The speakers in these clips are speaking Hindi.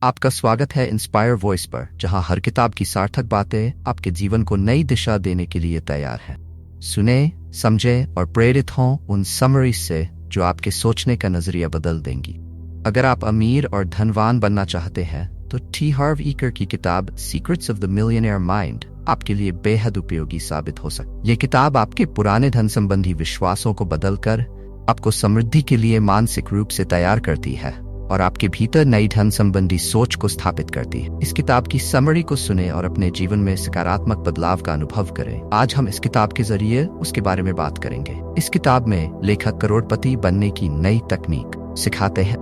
आपका स्वागत है इंस्पायर वॉइस पर, जहां हर किताब की सार्थक बातें आपके जीवन को नई दिशा देने के लिए तैयार है। सुने, समझे और प्रेरित हों उन समरीज से जो आपके सोचने का नजरिया बदल देंगी। अगर आप अमीर और धनवान बनना चाहते हैं तो टी हार्व ईकर की किताब secrets of the millionaire mind आपके लिए बेहद उपयोगी साबित हो सकती है। ये किताब आपके पुराने धन संबंधी विश्वासों को बदलकर आपको समृद्धि के लिए मानसिक रूप से तैयार करती है और आपके भीतर नई धन संबंधी सोच को स्थापित करती है। इस किताब की समरी को सुने और अपने जीवन में सकारात्मक बदलाव का अनुभव करें। आज हम इस किताब के जरिए उसके बारे में बात करेंगे। इस किताब में लेखक करोड़पति बनने की नई तकनीक सिखाते हैं।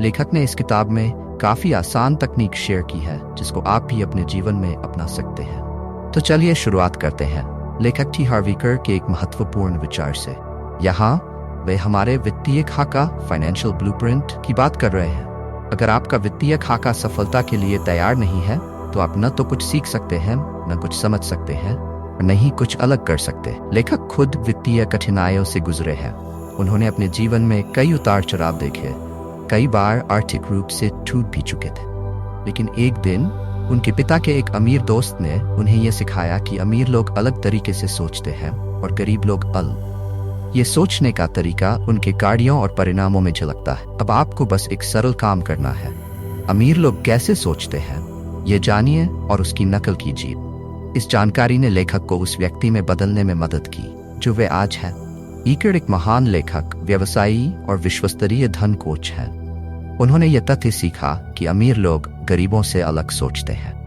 लेखक ने इस किताब में काफी आसान तकनीक शेयर की है जिसको आप भी अपने जीवन में अपना सकते हैं। तो चलिए शुरुआत करते हैं लेखक टी हार्व ईकर के एक महत्वपूर्ण विचार से। यहाँ वे हमारे वित्तीय खाका फाइनेंशियल ब्लूप्रिंट की बात कर रहे हैं। अगर आपका वित्तीय खाका सफलता के लिए तैयार नहीं है तो आप न तो कुछ सीख सकते हैं, न कुछ समझ सकते हैं और न ही कुछ अलग कर सकते। लेखक खुद वित्तीय कठिनाइयों से गुजरे हैं। उन्होंने अपने जीवन में कई उतार चढ़ाव देखे, कई बार आर्थिक रूप से टूट भी चुके थे। लेकिन एक दिन उनके पिता के एक अमीर दोस्त ने उन्हें यह सिखाया कि अमीर लोग अलग तरीके से सोचते हैं और गरीब लोग अलग। ये सोचने का तरीका उनके कार्यों और परिणामों में झलकता है। अब आपको बस एक सरल काम करना है। अमीर लोग कैसे सोचते हैं ये जानिए और उसकी नकल कीजिए। इस जानकारी ने लेखक को उस व्यक्ति में बदलने में मदद की जो वे आज है। ईकर एक महान लेखक, व्यवसायी और विश्वस्तरीय धन कोच हैं। उन्होंने यह तथ्य सीखा कि अमीर लोग गरीबों से अलग सोचते हैं।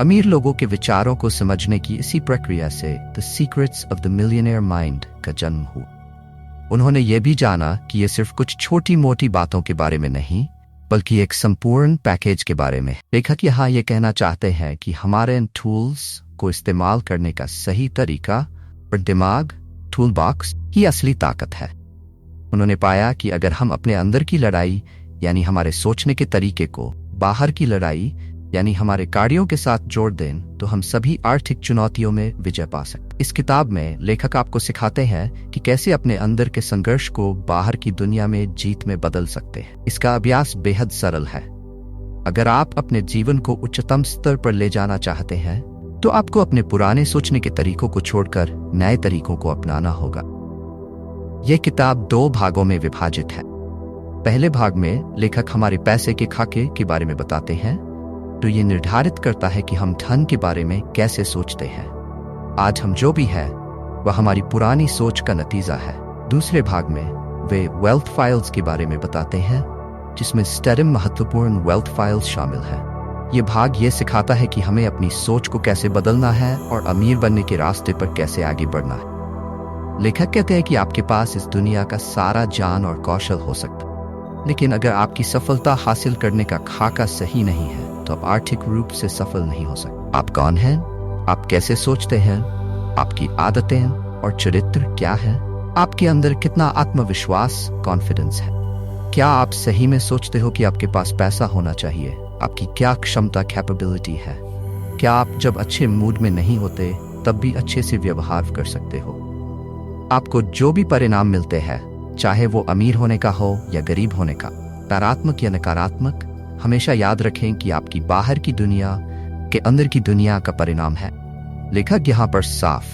अमीर लोगों के विचारों को समझने की इसी प्रक्रिया से the secrets of the millionaire mind का जन्म हुआ। उन्होंने ये भी जाना कि ये सिर्फ कुछ छोटी मोटी बातों के बारे में नहीं बल्कि एक संपूर्ण पैकेज के बारे में। लेखक यहाँ ये कहना चाहते हैं कि हमारे इन टूल्स को इस्तेमाल करने का सही तरीका और दिमाग, टूल बॉक्स ही असली ताकत है। उन्होंने पाया कि अगर हम अपने अंदर की लड़ाई यानी हमारे सोचने के तरीके को बाहर की लड़ाई यानी हमारे कार्यों के साथ जोड़ दें तो हम सभी आर्थिक चुनौतियों में विजय पा सकते। इस किताब में लेखक आपको सिखाते हैं कि कैसे अपने अंदर के संघर्ष को बाहर की दुनिया में जीत में बदल सकते हैं। इसका अभ्यास बेहद सरल है। अगर आप अपने जीवन को उच्चतम स्तर पर ले जाना चाहते हैं तो आपको अपने पुराने सोचने के तरीकों को छोड़कर नए तरीकों को अपनाना होगा। यह किताब 2 भागों में विभाजित है। पहले भाग में लेखक हमारे पैसे के खाके के बारे में बताते हैं तो ये निर्धारित करता है कि हम धन के बारे में कैसे सोचते हैं। आज हम जो भी है वह हमारी पुरानी सोच का नतीजा है। दूसरे भाग में वे वेल्थ फाइल्स के बारे में बताते हैं जिसमें 7 महत्वपूर्ण वेल्थ फाइल्स शामिल है। ये भाग ये सिखाता है कि हमें अपनी सोच को कैसे बदलना है और अमीर बनने के रास्ते पर कैसे आगे बढ़ना है। लेखक कहते हैं कि आपके पास इस दुनिया का सारा ज्ञान और कौशल हो सकता है, लेकिन अगर आपकी सफलता हासिल करने का खाका सही नहीं है तो आप आर्थिक रूप से सफल नहीं हो सकते। आप कौन हैं? आप कैसे सोचते हैं? आपकी आदतें और चरित्र क्या है? आपके अंदर कितना आत्मविश्वास, कॉन्फिडेंस है? क्या आप सही में सोचते हो कि आपके पास पैसा होना चाहिए? आपकी क्या क्षमता, कैपेबिलिटी है? क्या आप जब अच्छे मूड में नहीं होते तब भी अच्छे से व्यवहार कर सकते हो? आपको जो भी परिणाम मिलते हैं, चाहे वो अमीर होने का हो या गरीब होने का, सकारात्मक या नकारात्मक, हमेशा याद रखें कि आपकी बाहर की दुनिया के अंदर की दुनिया का परिणाम है। लेखक यहाँ पर साफ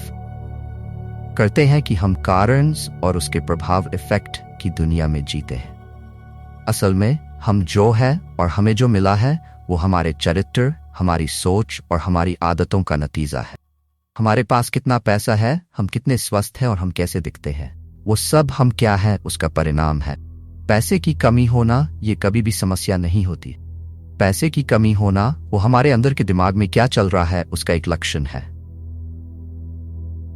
करते हैं कि हम कारण और उसके प्रभाव इफेक्ट की दुनिया में जीते हैं। असल में हम जो है और हमें जो मिला है वो हमारे चरित्र, हमारी सोच और हमारी आदतों का नतीजा है। हमारे पास कितना पैसा है, हम कितने स्वस्थ हैं और हम कैसे दिखते हैं, वो सब हम क्या है उसका परिणाम है। पैसे की कमी होना ये कभी भी समस्या नहीं होती। पैसे की कमी होना वो हमारे अंदर के दिमाग में क्या चल रहा है उसका एक लक्षण है।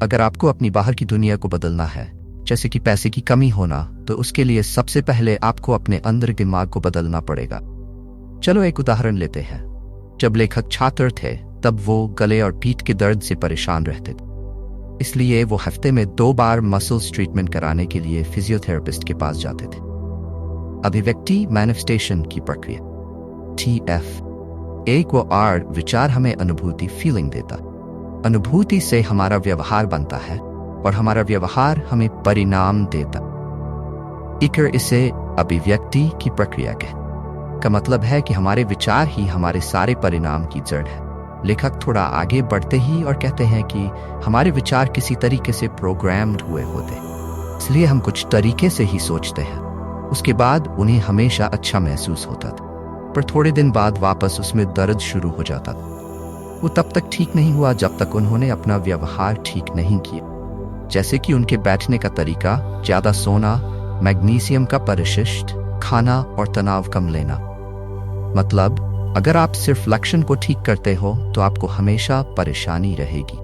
अगर आपको अपनी बाहर की दुनिया को बदलना है, जैसे कि पैसे की कमी होना, तो उसके लिए सबसे पहले आपको अपने अंदर दिमाग को बदलना पड़ेगा। चलो एक उदाहरण लेते हैं। जब लेखक छात्र थे तब वो गले और पीठ के दर्द से परेशान रहते थे, इसलिए वो हफ्ते में 2 बार मसल्स ट्रीटमेंट कराने के लिए फिजियोथेरेपिस्ट के पास जाते थे। अभिव्यक्ति मैनिफेस्टेशन की प्रक्रिया TF एक वो आर विचार हमें अनुभूति, फीलिंग देता। अनुभूति से हमारा व्यवहार बनता है और हमारा व्यवहार हमें परिणाम देता। ईकर इसे अभिव्यक्ति की प्रक्रिया कहते। का मतलब है कि हमारे विचार ही हमारे सारे परिणाम की जड़ है। लेखक थोड़ा आगे बढ़ते ही और कहते हैं कि हमारे विचार किसी तरीके से प्रोग्राम्ड हुए होते, इसलिए हम कुछ तरीके से ही सोचते हैं। उसके बाद उन्हें हमेशा अच्छा महसूस होता था, पर थोड़े दिन बाद वापस उसमें दर्द शुरू हो जाता था। वो तब तक ठीक नहीं हुआ जब तक उन्होंने अपना व्यवहार ठीक नहीं किया, जैसे कि उनके बैठने का तरीका, ज्यादा सोना, मैग्नीशियम का परिशिष्ट खाना और तनाव कम लेना। मतलब अगर आप सिर्फ लक्षण को ठीक करते हो तो आपको हमेशा परेशानी रहेगी।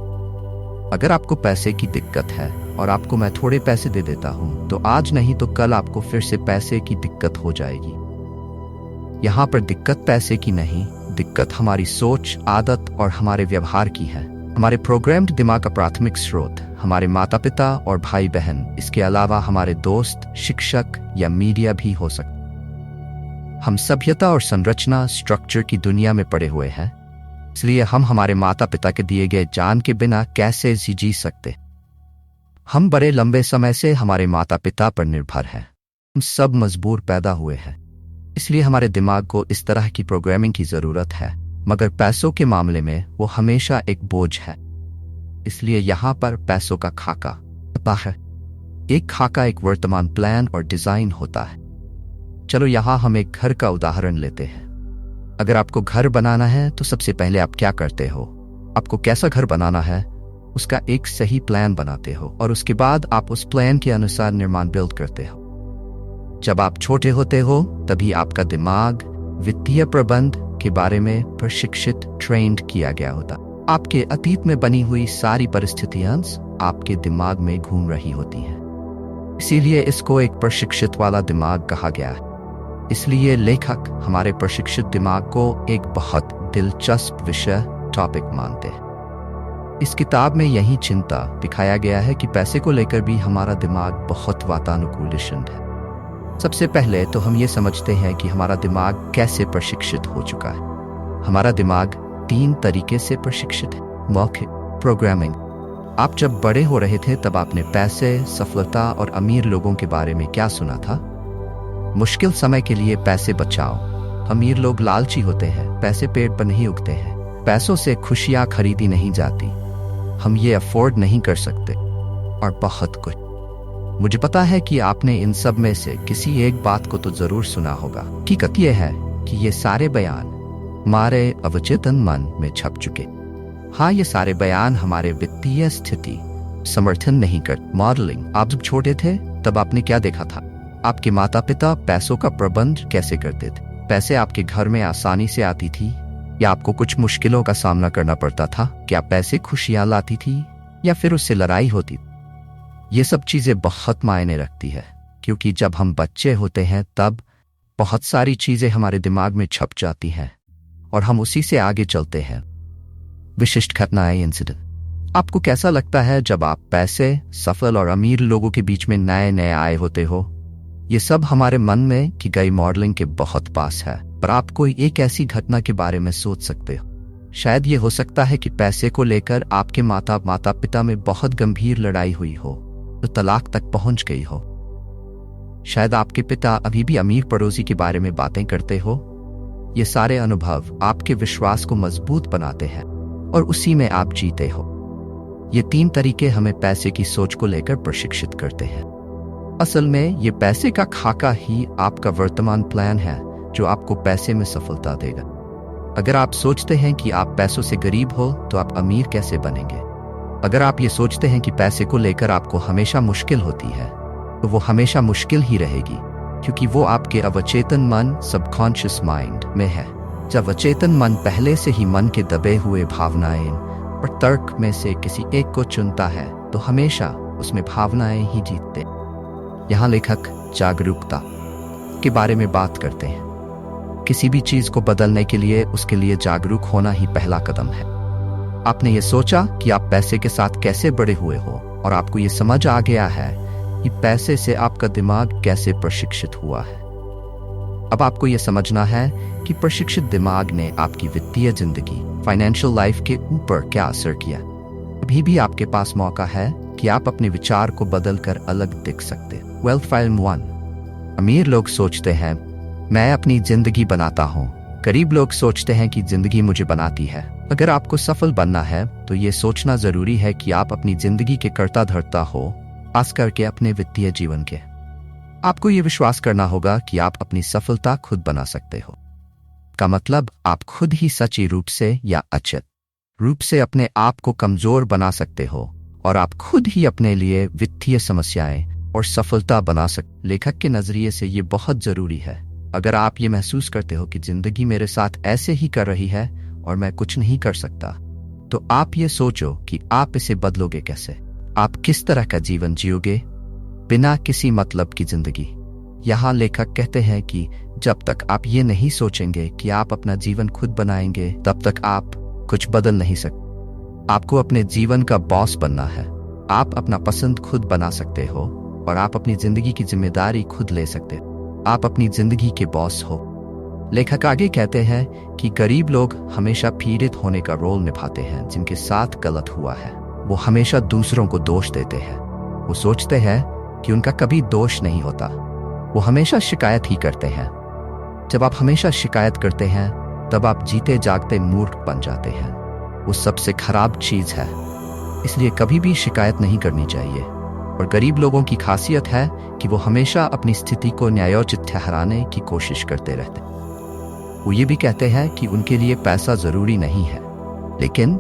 अगर आपको पैसे की दिक्कत है और आपको मैं थोड़े पैसे दे देता हूं, तो आज नहीं तो कल आपको फिर से पैसे की दिक्कत हो जाएगी। यहां पर दिक्कत पैसे की नहीं, दिक्कत हमारी सोच, आदत और हमारे व्यवहार की है। हमारे प्रोग्राम्ड दिमाग का प्राथमिक स्रोत हमारे माता पिता और भाई बहन, इसके अलावा हमारे दोस्त, शिक्षक या मीडिया भी हो सकते। हम सभ्यता और संरचना स्ट्रक्चर की दुनिया में पड़े हुए हैं, इसलिए हम हमारे माता पिता के दिए गए ज्ञान के बिना कैसे जी सकते। हम बड़े लंबे समय से हमारे माता पिता पर निर्भर हैं। हम सब मजबूर पैदा हुए हैं, इसलिए हमारे दिमाग को इस तरह की प्रोग्रामिंग की जरूरत है। मगर पैसों के मामले में वो हमेशा एक बोझ है, इसलिए यहां पर पैसों का खाका पता है। एक खाका एक वर्तमान प्लान और डिजाइन होता है। चलो यहां हम एक घर का उदाहरण लेते हैं। अगर आपको घर बनाना है तो सबसे पहले आप क्या करते हो? आपको कैसा घर बनाना है उसका एक सही प्लान बनाते हो, और उसके बाद आप उस प्लान के अनुसार निर्माण बिल्ड करते हो। जब आप छोटे होते हो तभी आपका दिमाग वित्तीय प्रबंध के बारे में प्रशिक्षित ट्रेंड किया गया होता। आपके अतीत में बनी हुई सारी परिस्थितियां आपके दिमाग में घूम रही होती हैं, इसीलिए इसको एक प्रशिक्षित वाला दिमाग कहा गया है। इसलिए लेखक हमारे प्रशिक्षित दिमाग को एक बहुत दिलचस्प विषय टॉपिक मानते हैं। इस किताब में यही चिंता दिखाया गया है कि पैसे को लेकर भी हमारा दिमाग बहुत वातानुकूलित है। सबसे पहले तो हम ये समझते हैं कि हमारा दिमाग कैसे प्रशिक्षित हो चुका है। हमारा दिमाग 3 तरीके से प्रशिक्षित है। मौखिक प्रोग्रामिंग। आप जब बड़े हो रहे थे तब आपने पैसे, सफलता और अमीर लोगों के बारे में क्या सुना था? मुश्किल समय के लिए पैसे बचाओ, अमीर लोग लालची होते हैं, पैसे पेड़ पर नहीं उगते हैं, पैसों से खुशियां खरीदी नहीं जाती, हम ये अफोर्ड नहीं कर सकते, और बहुत कुछ। मुझे पता है कि आपने इन सब में से किसी एक बात को तो जरूर सुना होगा। हकीकत यह है कि ये सारे बयान हमारे अवचेतन मन में छप चुके। हाँ, ये सारे बयान हमारे वित्तीय स्थिति समर्थन नहीं कर। मॉडलिंग। आप जब छोटे थे तब आपने क्या देखा था? आपके माता पिता पैसों का प्रबंध कैसे करते थे? पैसे आपके घर में आसानी से आती थी या आपको कुछ मुश्किलों का सामना करना पड़ता था? क्या पैसे खुशियां लाती थी या फिर उससे लड़ाई होती? ये सब चीजें बहुत मायने रखती है, क्योंकि जब हम बच्चे होते हैं तब बहुत सारी चीजें हमारे दिमाग में छप जाती हैं और हम उसी से आगे चलते हैं। विशिष्ट घटनाएं, इंसिडेंट। आपको कैसा लगता है जब आप पैसे, सफल और अमीर लोगों के बीच में नए नए आए होते हो? ये सब हमारे मन में की गई मॉडलिंग के बहुत पास है, पर आप कोई एक ऐसी घटना के बारे में सोच सकते हो। शायद ये हो सकता है कि पैसे को लेकर आपके माता पिता में बहुत गंभीर लड़ाई हुई हो, तो तलाक तक पहुंच गई हो। शायद आपके पिता अभी भी अमीर पड़ोसी के बारे में बातें करते हो। ये सारे अनुभव आपके विश्वास को मजबूत बनाते हैं और उसी में आप जीते हो। ये 3 तरीके हमें पैसे की सोच को लेकर प्रशिक्षित करते हैं। असल में ये पैसे का खाका ही आपका वर्तमान प्लान है जो आपको पैसे में सफलता देगा। अगर आप सोचते हैं कि आप पैसों से गरीब हो तो आप अमीर कैसे बनेंगे? अगर आप ये सोचते हैं कि पैसे को लेकर आपको हमेशा मुश्किल होती है तो वो हमेशा मुश्किल ही रहेगी, क्योंकि वो आपके अवचेतन मन सबकॉन्शियस माइंड में है। जब अचेतन मन पहले से ही मन के दबे हुए भावनाएं और तर्क में से किसी एक को चुनता है तो हमेशा उसमें भावनाएं ही जीतते। यहाँ लेखक जागरूकता के बारे में बात करते हैं। किसी भी चीज को बदलने के लिए उसके लिए जागरूक होना ही पहला कदम है। आपने ये सोचा कि आप पैसे के साथ कैसे बड़े हुए हो और आपको ये समझ आ गया है कि पैसे से आपका दिमाग कैसे प्रशिक्षित हुआ है। अब आपको ये समझना है कि प्रशिक्षित दिमाग ने आपकी वित्तीय जिंदगी, फाइनेंशियल लाइफ के ऊपर क्या असर किया। अभी भी आपके पास मौका है कि आप अपने विचार को बदलकर अलग दिख सकते। Wealth film 1। अमीर लोग सोचते हैं मैं अपनी जिंदगी बनाता हूँ। गरीब लोग सोचते हैं कि जिंदगी मुझे बनाती है। अगर आपको सफल बनना है तो ये सोचना जरूरी है कि आप अपनी जिंदगी के कर्ता धर्ता हो, खास करके अपने वित्तीय जीवन के। आपको ये विश्वास करना होगा कि आप अपनी सफलता खुद बना सकते हो। का मतलब आप खुद ही सच्ची रूप से या अचेत रूप से अपने आप को कमजोर बना सकते हो और आप खुद ही अपने लिए वित्तीय समस्याएं और सफलता बना सकते। लेखक के नजरिए से ये बहुत जरूरी है। अगर आप ये महसूस करते हो कि जिंदगी मेरे साथ ऐसे ही कर रही है और मैं कुछ नहीं कर सकता, तो आप ये सोचो कि आप इसे बदलोगे कैसे। आप किस तरह का जीवन जियोगे बिना किसी मतलब की जिंदगी। यहाँ लेखक कहते हैं कि जब तक आप ये नहीं सोचेंगे कि आप अपना जीवन खुद बनाएंगे, तब तक आप कुछ बदल नहीं सकते। आपको अपने जीवन का बॉस बनना है। आप अपना पसंद खुद बना सकते हो और आप अपनी जिंदगी की जिम्मेदारी खुद ले सकते हो। आप अपनी जिंदगी के बॉस हो। लेखक आगे कहते हैं कि गरीब लोग हमेशा पीड़ित होने का रोल निभाते हैं। जिनके साथ गलत हुआ है वो हमेशा दूसरों को दोष देते हैं। वो सोचते हैं कि उनका कभी दोष नहीं होता। वो हमेशा शिकायत ही करते हैं। जब आप हमेशा शिकायत करते हैं तब आप जीते जागते मूर्ख बन जाते हैं। वो सबसे खराब चीज है, इसलिए कभी भी शिकायत नहीं करनी चाहिए। और गरीब लोगों की खासियत है कि वो हमेशा अपनी स्थिति को न्यायोचित ठहराने की कोशिश करते रहते हैं। वो ये भी कहते हैं कि उनके लिए पैसा जरूरी नहीं है। लेकिन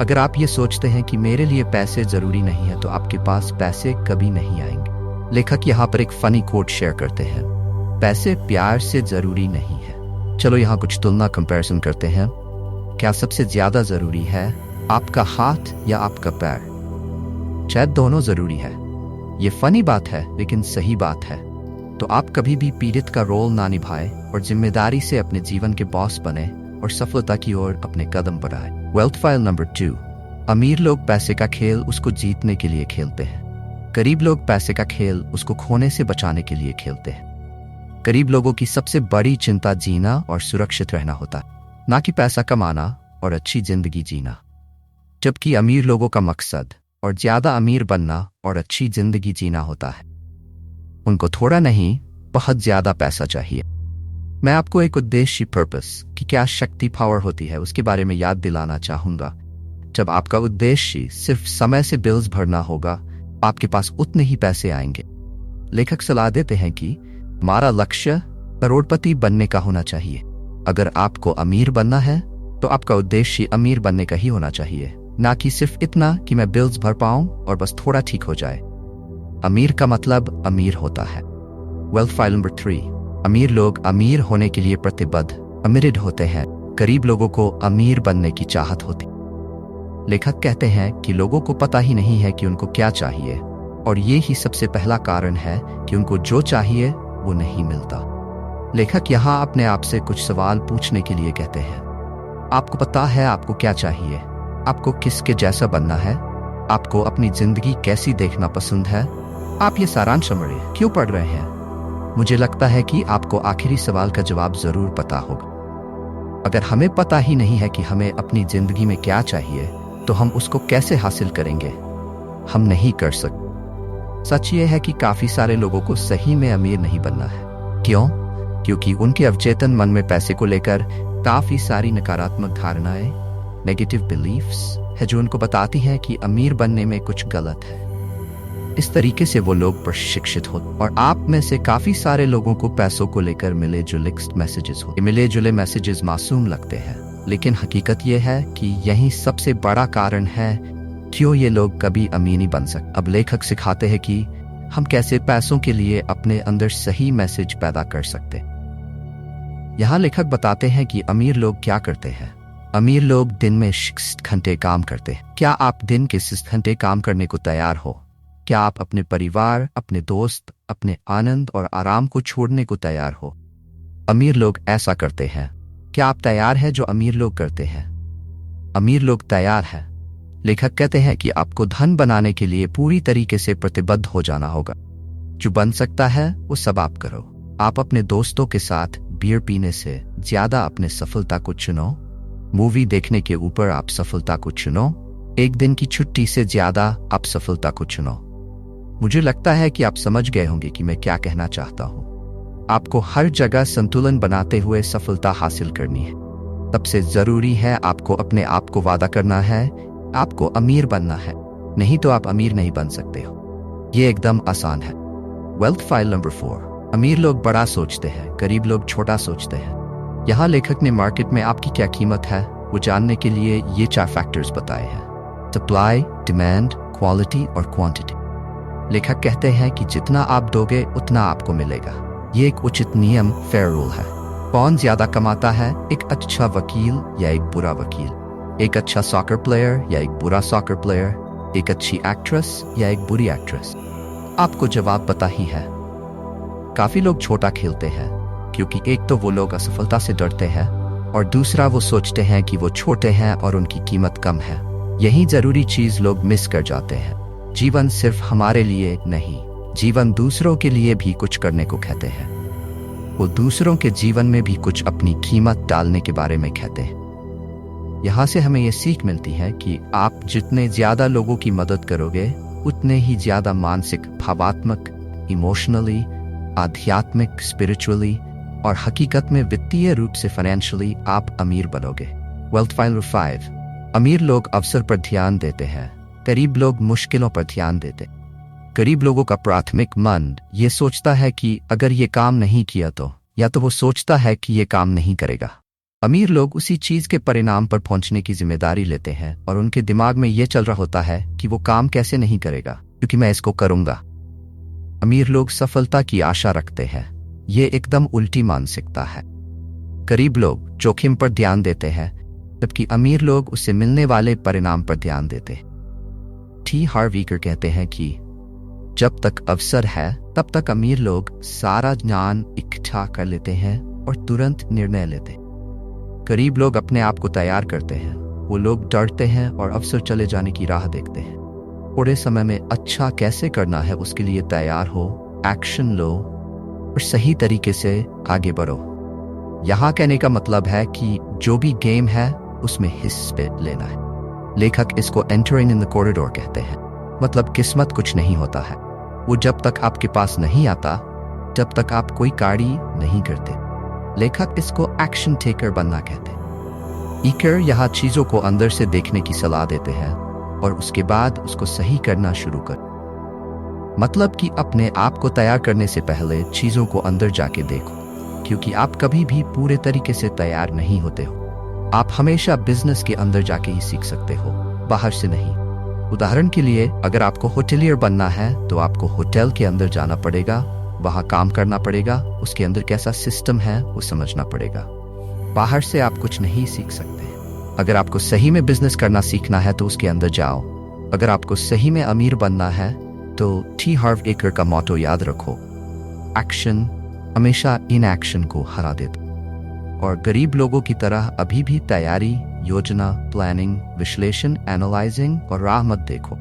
अगर आप ये सोचते हैं कि मेरे लिए पैसे जरूरी नहीं है, तो आपके पास पैसे कभी नहीं आएंगे। लेखक यहाँ पर एक फनी कोट शेयर करते हैं, पैसे प्यार से जरूरी नहीं है। चलो यहाँ कुछ तुलना कंपैरिजन करते हैं। क्या सबसे ज्यादा जरूरी है आपका हाथ या आपका पैर? शायद दोनों जरूरी है। ये फनी बात है लेकिन सही बात है। तो आप कभी भी पीड़ित का रोल ना निभाए और जिम्मेदारी से अपने जीवन के बॉस बने और सफलता की ओर अपने कदम बढ़ाए। Wealth file number 2। अमीर लोग पैसे का खेल उसको जीतने के लिए खेलते हैं। गरीब लोग पैसे का खेल उसको खोने से बचाने के लिए खेलते हैं। गरीब लोगों की सबसे बड़ी चिंता जीना और सुरक्षित रहना होता है, ना कि पैसा कमाना और अच्छी जिंदगी जीना। जबकि अमीर लोगों का मकसद और ज्यादा अमीर बनना और अच्छी जिंदगी जीना होता है। उनको थोड़ा नहीं, बहुत ज्यादा पैसा चाहिए। मैं आपको एक उद्देश्य पर्पस की क्या शक्ति पावर होती है उसके बारे में याद दिलाना चाहूंगा। जब आपका उद्देश्य सिर्फ समय से बिल्स भरना होगा, आपके पास उतने ही पैसे आएंगे। लेखक सलाह देते हैं कि हमारा लक्ष्य करोड़पति बनने का होना चाहिए। अगर आपको अमीर बनना है तो आपका उद्देश्य अमीर बनने का ही होना चाहिए, ना कि सिर्फ इतना कि मैं बिल्स भर पाऊं और बस थोड़ा ठीक हो जाए। अमीर का मतलब अमीर होता है। Wealth file number 3। अमीर लोग अमीर होने के लिए प्रतिबद्ध कमिटेड होते हैं। गरीब लोगों को अमीर बनने की चाहत होती। लेखक कहते हैं कि लोगों को पता ही नहीं है कि उनको क्या चाहिए, और ये ही सबसे पहला कारण है कि उनको जो चाहिए वो नहीं मिलता। लेखक यहाँ अपने आप से कुछ सवाल पूछने के लिए कहते हैं। आपको पता है आपको क्या चाहिए? आपको किसके जैसा बनना है? आपको अपनी जिंदगी कैसी देखना पसंद है? आप ये सारांश समरी क्यों पढ़ रहे हैं? मुझे लगता है कि आपको आखिरी सवाल का जवाब जरूर पता होगा। अगर हमें पता ही नहीं है कि हमें अपनी जिंदगी में क्या चाहिए, तो हम उसको कैसे हासिल करेंगे? हम नहीं कर सकते। सच ये है कि काफी सारे लोगों को सही में अमीर नहीं बनना है। क्यों? क्योंकि उनके अवचेतन मन में पैसे को लेकर काफी सारी नकारात्मक धारणाएं, नेगेटिव बिलीफ्स है, जो उनको बताती हैं कि अमीर बनने में कुछ गलत है। इस तरीके से वो लोग प्रशिक्षित होते, और आप में से काफी सारे लोगों को पैसों को लेकर मिले जुले मैसेजेस होते। मिले जुले मैसेजेस मासूम लगते हैं, लेकिन हकीकत ये है कि यही सबसे बड़ा कारण है क्यों ये लोग कभी अमीर नहीं बन सकते। अब लेखक सिखाते हैं कि हम कैसे पैसों के लिए अपने अंदर सही मैसेज पैदा कर सकते। यहाँ लेखक बताते हैं कि अमीर लोग क्या करते हैं। अमीर लोग दिन में 6 घंटे काम करते हैं। क्या आप दिन के 6 घंटे काम करने को तैयार हो? क्या आप अपने परिवार, अपने दोस्त, अपने आनंद और आराम को छोड़ने को तैयार हो? अमीर लोग ऐसा करते हैं। क्या आप तैयार हैं जो अमीर लोग करते हैं? अमीर लोग तैयार हैं। लेखक कहते हैं कि आपको धन बनाने के लिए पूरी तरीके से प्रतिबद्ध हो जाना होगा। जो बन सकता है वो सब आप करो। आप अपने दोस्तों के साथ बियर पीने से ज्यादा अपने सफलता को चुनो। मूवी देखने के ऊपर आप सफलता को चुनो। एक दिन की छुट्टी से ज्यादा आप सफलता को चुनो। मुझे लगता है कि आप समझ गए होंगे कि मैं क्या कहना चाहता हूँ। आपको हर जगह संतुलन बनाते हुए सफलता हासिल करनी है। सबसे जरूरी है आपको अपने आप को वादा करना है, आपको अमीर बनना है, नहीं तो आप अमीर नहीं बन सकते हो। ये एकदम आसान है। Wealth file number 4। अमीर लोग बड़ा सोचते हैं, गरीब लोग छोटा सोचते हैं। यहाँ लेखक ने मार्केट में आपकी क्या कीमत है वो जानने के लिए ये 4 फैक्टर्स बताए हैं: सप्लाई, डिमांड, क्वालिटी और क्वांटिटी। लेखक कहते हैं कि जितना आप दोगे उतना आपको मिलेगा। ये एक उचित नियम, फेयर रूल है। कौन ज्यादा कमाता है, एक अच्छा वकील या एक बुरा वकील, एक अच्छा सॉकर प्लेयर या एक बुरा सॉकर प्लेयर, एक अच्छी एक्ट्रेस या एक बुरी एक्ट्रेस? आपको जवाब पता ही है। काफी लोग छोटा खेलते हैं क्योंकि एक तो वो लोग असफलता से डरते हैं और दूसरा वो सोचते हैं कि वो छोटे हैं और उनकी कीमत कम है। यही जरूरी चीज लोग मिस कर जाते हैं। जीवन सिर्फ हमारे लिए नहीं, जीवन दूसरों के लिए भी कुछ करने को कहते हैं। वो दूसरों के जीवन में भी कुछ अपनी कीमत डालने के बारे में कहते हैं। यहाँ से हमें ये सीख मिलती है कि आप जितने ज्यादा लोगों की मदद करोगे उतने ही ज्यादा मानसिक, भावात्मक, इमोशनली, आध्यात्मिक, स्पिरिचुअली और हकीकत में वित्तीय रूप से फाइनेंशियली आप अमीर बनोगे। Wealth file 5। अमीर लोग अवसर पर ध्यान देते हैं, गरीब लोग मुश्किलों पर ध्यान देते। गरीब लोगों का प्राथमिक मन ये सोचता है कि अगर ये काम नहीं किया तो, या तो वो सोचता है कि ये काम नहीं करेगा। अमीर लोग उसी चीज के परिणाम पर पहुंचने की जिम्मेदारी लेते हैं और उनके दिमाग में ये चल रहा होता है कि वो काम कैसे नहीं करेगा क्योंकि मैं इसको करूंगा। अमीर लोग सफलता की आशा रखते हैं, ये एकदम उल्टी मानसिकता है। गरीब लोग जोखिम पर ध्यान देते हैं जबकि अमीर लोग उससे मिलने वाले परिणाम पर ध्यान देते हैं। टी हार्व ईकर कहते हैं कि जब तक अवसर है तब तक अमीर लोग सारा ज्ञान इकट्ठा कर लेते हैं और तुरंत निर्णय लेते हैं। गरीब लोग अपने आप को तैयार करते हैं, वो लोग डरते हैं और अवसर चले जाने की राह देखते हैं। थोड़े समय में अच्छा कैसे करना है उसके लिए तैयार हो, एक्शन लो और सही तरीके से आगे बढ़ो। यहाँ कहने का मतलब है कि जो भी गेम है उसमें हिस्सा लेना है। लेखक इसको एंटरिंग इन द कॉरिडोर कहते हैं, मतलब किस्मत कुछ नहीं होता है, वो जब तक आपके पास नहीं आता जब तक आप कोई कार्य नहीं करते। लेखक इसको एक्शन टेकर बनना कहते हैं। ईकर यहाँ चीजों को अंदर से देखने की सलाह देते हैं और उसके बाद उसको सही करना शुरू कर, मतलब कि अपने आप को तैयार करने से पहले चीजों को अंदर जाके देखो, क्योंकि आप कभी भी पूरे तरीके से तैयार नहीं होते हो। आप हमेशा बिजनेस के अंदर जाके ही सीख सकते हो, बाहर से नहीं। उदाहरण के लिए अगर आपको होटेलियर बनना है तो आपको होटल के अंदर जाना पड़ेगा, वहां काम करना पड़ेगा, उसके अंदर कैसा सिस्टम है वो समझना पड़ेगा। बाहर से आप कुछ नहीं सीख सकते। अगर आपको सही में बिजनेस करना सीखना है तो उसके अंदर जाओ। अगर आपको सही में अमीर बनना है तो टी हार्व ईकर का मोटो याद रखो, एक्शन हमेशा इनएक्शन को हरा देता। और गरीब लोगों की तरह अभी भी तैयारी, योजना, प्लानिंग, विश्लेषण, एनालाइजिंग और राह मत देखो।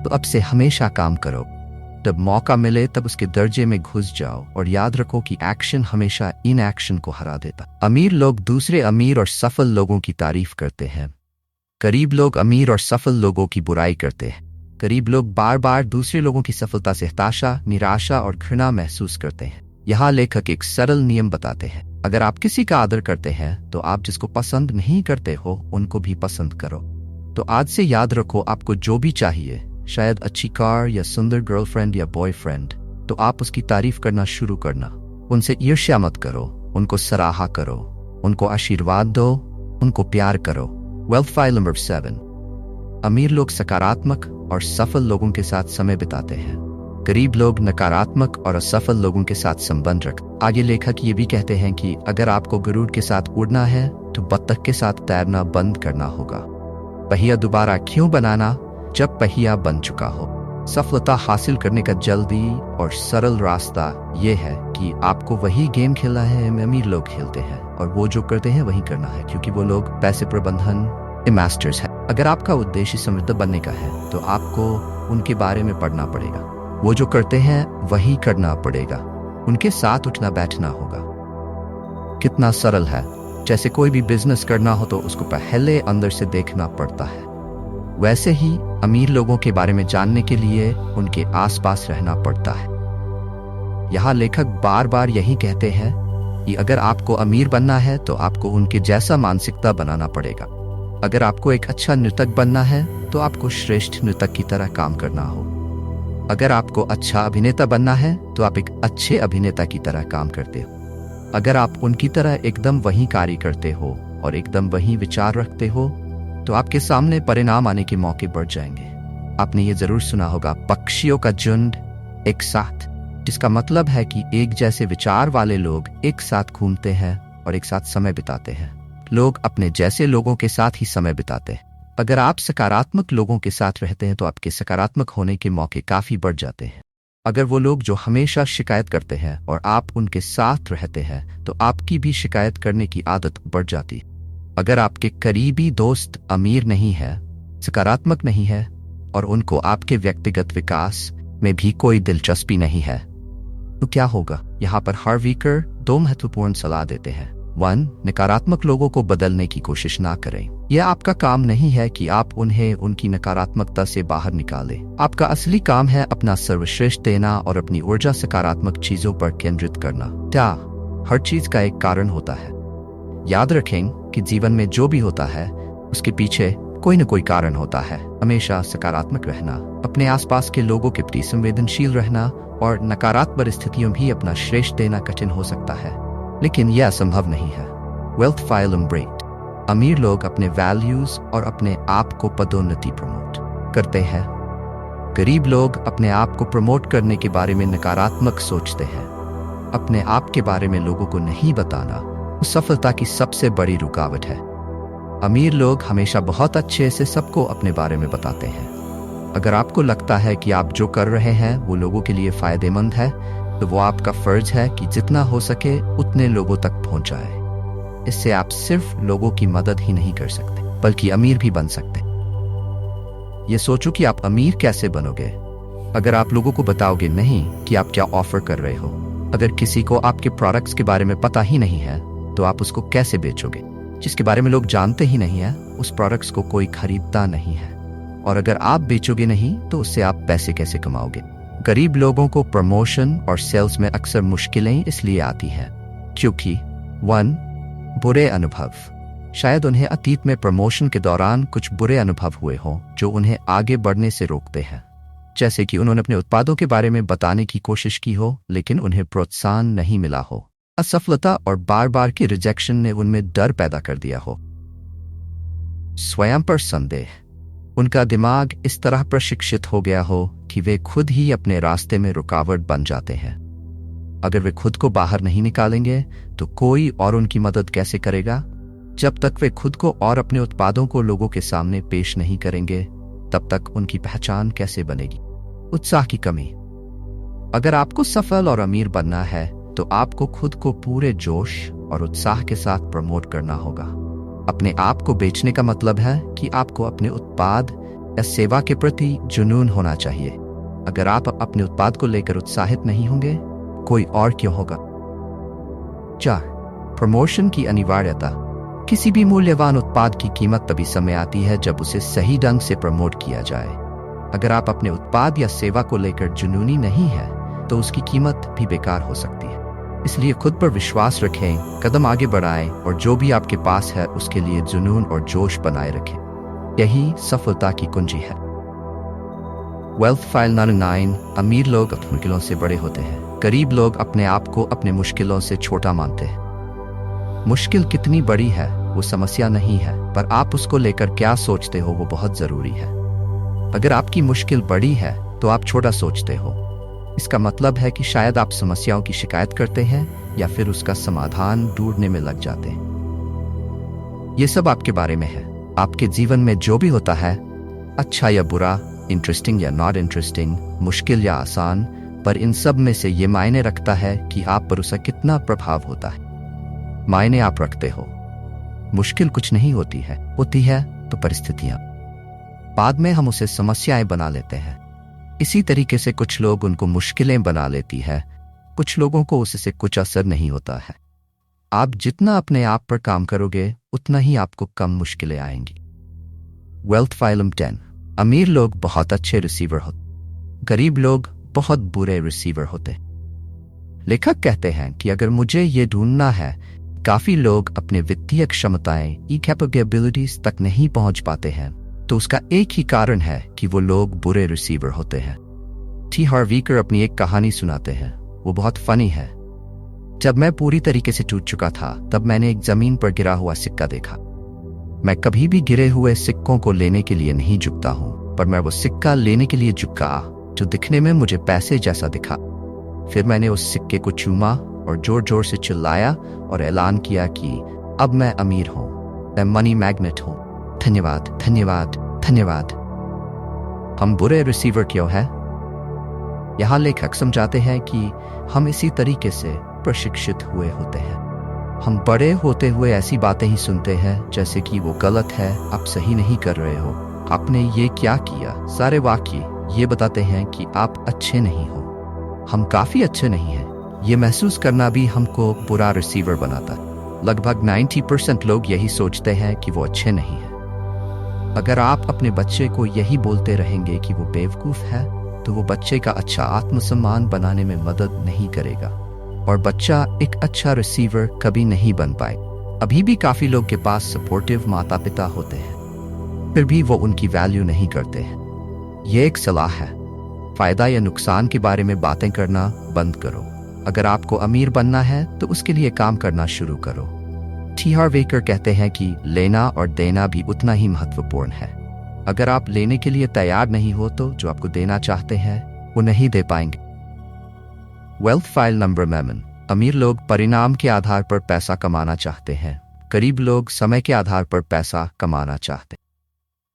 तो अब से हमेशा काम करो, जब मौका मिले तब उसके दर्जे में घुस जाओ और याद रखो कि एक्शन हमेशा इनएक्शन को हरा देता। अमीर लोग दूसरे अमीर और सफल लोगों की तारीफ करते हैं, गरीब लोग अमीर और सफल लोगों की बुराई करते हैं। गरीब लोग बार बार दूसरे लोगों की सफलता से हताशा, निराशा और घृणा महसूस करते हैं। यहाँ लेखक एक सरल नियम बताते हैं, अगर आप किसी का आदर करते हैं तो आप जिसको पसंद नहीं करते हो उनको भी पसंद करो। तो आज से याद रखो, आपको जो भी चाहिए, शायद अच्छी कार या सुंदर गर्लफ्रेंड या बॉयफ्रेंड, तो आप उसकी तारीफ करना शुरू करना। उनसे ईर्ष्या मत करो, उनको सराहा करो, उनको आशीर्वाद दो, उनको प्यार करो। Wealth file number 7। अमीर लोग सकारात्मक और सफल लोगों के साथ समय बिताते हैं, गरीब लोग नकारात्मक और असफल लोगों के साथ संबंध रखते। आगे लेखक ये भी कहते हैं कि अगर आपको गरुड़ के साथ उड़ना है तो बत्तख के साथ तैरना बंद करना होगा। पहिया दोबारा क्यों बनाना जब पहिया बन चुका हो। सफलता हासिल करने का जल्दी और सरल रास्ता यह है कि आपको वही गेम खेलना है अमीर लोग खेलते हैं, और वो जो करते हैं वही करना है, क्योंकि वो लोग पैसे प्रबंधन के मास्टर्स हैं। अगर आपका उद्देश्य समृद्ध बनने का है तो आपको उनके बारे में पढ़ना पड़ेगा, वो जो करते हैं वही करना पड़ेगा, उनके साथ उठना बैठना होगा। कितना सरल है, जैसे कोई भी बिजनेस करना हो तो उसको पहले अंदर से देखना पड़ता है। वैसे ही अमीर लोगों के बारे में जानने के लिए उनके आसपास रहना पड़ता है। यहाँ लेखक बार बार यही कहते हैं कि अगर आपको अमीर बनना है तो आपको उनके जैसा मानसिकता बनाना पड़ेगा। अगर आपको एक अच्छा नृतक बनना है तो आपको श्रेष्ठ नृतक की तरह काम करना हो। अगर आपको अच्छा अभिनेता बनना है तो आप एक अच्छे अभिनेता की तरह काम करते हो। अगर आप उनकी तरह एकदम वही कार्य करते हो और एकदम वही विचार रखते हो तो आपके सामने परिणाम आने के मौके बढ़ जाएंगे। आपने ये जरूर सुना होगा, पक्षियों का झुंड एक साथ, जिसका मतलब है कि एक जैसे विचार वाले लोग एक साथ घूमते हैं और एक साथ समय बिताते हैं। लोग अपने जैसे लोगों के साथ ही समय बिताते हैं। अगर आप सकारात्मक लोगों के साथ रहते हैं तो आपके सकारात्मक होने के मौके काफी बढ़ जाते हैं। अगर वो लोग जो हमेशा शिकायत करते हैं और आप उनके साथ रहते हैं तो आपकी भी शिकायत करने की आदत बढ़ जाती। अगर आपके करीबी दोस्त अमीर नहीं है, सकारात्मक नहीं है और उनको आपके व्यक्तिगत विकास में भी कोई दिलचस्पी नहीं है तो क्या होगा? यहाँ पर हार्विकर 2 महत्वपूर्ण सलाह देते हैं। 1. नकारात्मक लोगों को बदलने की कोशिश ना करें। यह आपका काम नहीं है कि आप उन्हें उनकी नकारात्मकता से बाहर निकालें। आपका असली काम है अपना सर्वश्रेष्ठ देना और अपनी ऊर्जा सकारात्मक चीजों पर केंद्रित करना। क्या हर चीज का एक कारण होता है? याद रखें कि जीवन में जो भी होता है उसके पीछे कोई न कोई कारण होता है। हमेशा सकारात्मक रहना, अपने आसपास के लोगों के प्रति संवेदनशील रहना और नकारात्मक परिस्थितियों भी अपना श्रेष्ठ देना कठिन हो सकता है, लेकिन यह असंभव नहीं है। वेल्थ फाइलम ब्रेट। अमीर लोग अपने वैल्यूज और अपने आप को पदोन्नति प्रमोट करते हैं। गरीब लोग अपने आप को प्रमोट करने के बारे में नकारात्मक सोचते हैं। अपने आप के बारे में लोगों को नहीं बताना उस सफलता की सबसे बड़ी रुकावट है। अमीर लोग हमेशा बहुत अच्छे से सबको अपने बारे में बताते हैं। अगर आपको लगता है कि आप जो कर रहे हैं वो लोगों के लिए फायदेमंद है तो वो आपका फर्ज है कि जितना हो सके उतने लोगों तक पहुंचाए। इससे आप सिर्फ लोगों की मदद ही नहीं कर सकते बल्कि अमीर भी बन सकते। ये सोचो कि आप अमीर कैसे बनोगे अगर आप लोगों को बताओगे नहीं कि आप क्या ऑफर कर रहे हो। अगर किसी को आपके प्रोडक्ट्स के बारे में पता ही नहीं है तो आप उसको कैसे बेचोगे? जिसके बारे में लोग जानते ही नहीं है उस प्रोडक्ट्स को कोई खरीदता नहीं है, और अगर आप बेचोगे नहीं तो उससे आप पैसे कैसे कमाओगे? गरीब लोगों को प्रमोशन और सेल्स में अक्सर मुश्किलें इसलिए आती हैं क्योंकि 1. बुरे अनुभव। शायद उन्हें अतीत में प्रमोशन के दौरान कुछ बुरे अनुभव हुए हों जो उन्हें आगे बढ़ने से रोकते हैं। जैसे कि उन्होंने अपने उत्पादों के बारे में बताने की कोशिश की हो लेकिन उन्हें प्रोत्साहन नहीं मिला हो। असफलता और बार बार की रिजेक्शन ने उनमें डर पैदा कर दिया हो। स्वयं पर संदेह। उनका दिमाग इस तरह प्रशिक्षित हो गया हो कि वे खुद ही अपने रास्ते में रुकावट बन जाते हैं। अगर वे खुद को बाहर नहीं निकालेंगे तो कोई और उनकी मदद कैसे करेगा? जब तक वे खुद को और अपने उत्पादों को लोगों के सामने पेश नहीं करेंगे तब तक उनकी पहचान कैसे बनेगी? उत्साह की कमी। अगर आपको सफल और अमीर बनना है तो आपको खुद को पूरे जोश और उत्साह के साथ प्रमोट करना होगा। अपने आप को बेचने का मतलब है कि आपको अपने उत्पाद या सेवा के प्रति जुनून होना चाहिए। अगर आप अपने उत्पाद को लेकर उत्साहित नहीं होंगे, कोई और क्यों होगा? 4. प्रमोशन की अनिवार्यता। किसी भी मूल्यवान उत्पाद की कीमत तभी समय आती है जब उसे सही ढंग से प्रमोट किया जाए। अगर आप अपने उत्पाद या सेवा को लेकर जुनूनी नहीं है तो उसकी कीमत भी बेकार हो सकती है। इसलिए खुद पर विश्वास रखें, कदम आगे बढ़ाएं और जो भी आपके पास है उसके लिए जुनून और जोश बनाए रखें। यही सफलता की कुंजी है। Wealth file number 9। अमीर लोग अपनी मुश्किलों से बड़े होते हैं। गरीब लोग अपने आप को अपने मुश्किलों से छोटा मानते हैं। मुश्किल कितनी बड़ी है वो समस्या नहीं है, पर आप उसको लेकर क्या सोचते हो वो बहुत जरूरी है। अगर आपकी मुश्किल बड़ी है तो आप छोटा सोचते हो। इसका मतलब है कि शायद आप समस्याओं की शिकायत करते हैं या फिर उसका समाधान ढूंढने में लग जाते हैं। ये सब आपके बारे में है। आपके जीवन में जो भी होता है, अच्छा या बुरा, इंटरेस्टिंग या नॉट इंटरेस्टिंग, मुश्किल या आसान, पर इन सब में से ये मायने रखता है कि आप पर उसका कितना प्रभाव होता है। मायने आप रखते हो। मुश्किल कुछ नहीं होती है तो परिस्थितियां। बाद में हम उसे समस्याएं बना लेते हैं। इसी तरीके से कुछ लोग उनको मुश्किलें बना लेती है, कुछ लोगों को उससे कुछ असर नहीं होता है। आप जितना अपने आप पर काम करोगे उतना ही आपको कम मुश्किलें आएंगी। Wealth phylum 10। अमीर लोग बहुत अच्छे रिसीवर होते, गरीब लोग बहुत बुरे रिसीवर होते। लेखक कहते हैं कि अगर मुझे ये ढूंढना है, काफी लोग अपने वित्तीय क्षमताएं कैपेबिलिटीज तक नहीं पहुंच पाते हैं, तो उसका एक ही कारण है कि वो लोग बुरे रिसीवर होते हैं। टी हार्व ईकर अपनी एक कहानी सुनाते हैं, वो बहुत फनी है। जब मैं पूरी तरीके से टूट चुका था, तब मैंने एक जमीन पर गिरा हुआ सिक्का देखा। मैं कभी भी गिरे हुए सिक्कों को लेने के लिए नहीं झुकता हूं, पर मैं वो सिक्का लेने के लिए झुका जो दिखने में मुझे पैसे जैसा दिखा। फिर मैंने उस सिक्के को चूमा और जोर जोर से चिल्लाया और ऐलान किया कि अब मैं अमीर हूं, मैं मनी मैग्नेट हूं। धन्यवाद, धन्यवाद, धन्यवाद। हम बुरे रिसीवर क्यों हैं? यहां लेखक समझाते हैं कि हम इसी तरीके से प्रशिक्षित हुए होते हैं। हम बड़े होते हुए ऐसी बातें ही सुनते हैं जैसे कि वो गलत है, आप सही नहीं कर रहे हो, आपने ये क्या किया। सारे वाक्य ये बताते हैं कि आप अच्छे नहीं हो, हम काफी अच्छे नहीं हैं। ये महसूस करना भी हमको बुरा रिसीवर बनाता है। लगभग 90% लोग यही सोचते हैं कि वो अच्छे नहीं हैं। अगर आप अपने बच्चे को यही बोलते रहेंगे कि वो बेवकूफ है, तो वो बच्चे का अच्छा आत्मसम्मान बनाने में मदद नहीं करेगा और बच्चा एक अच्छा रिसीवर कभी नहीं बन पाए। अभी भी काफी लोग के पास सपोर्टिव माता पिता होते हैं, फिर भी वो उनकी वैल्यू नहीं करते हैं। ये एक सलाह है, फायदा या नुकसान के बारे में बातें करना बंद करो। अगर आपको अमीर बनना है तो उसके लिए काम करना शुरू करो। टी हार्व ईकर कहते हैं कि लेना और देना भी उतना ही महत्वपूर्ण है। अगर आप लेने के लिए तैयार नहीं हो तो जो आपको देना चाहते हैं वो नहीं दे पाएंगे। Wealth file number Memon. अमीर लोग परिणाम के आधार पर पैसा कमाना चाहते हैं, गरीब लोग समय के आधार पर पैसा कमाना चाहते हैं।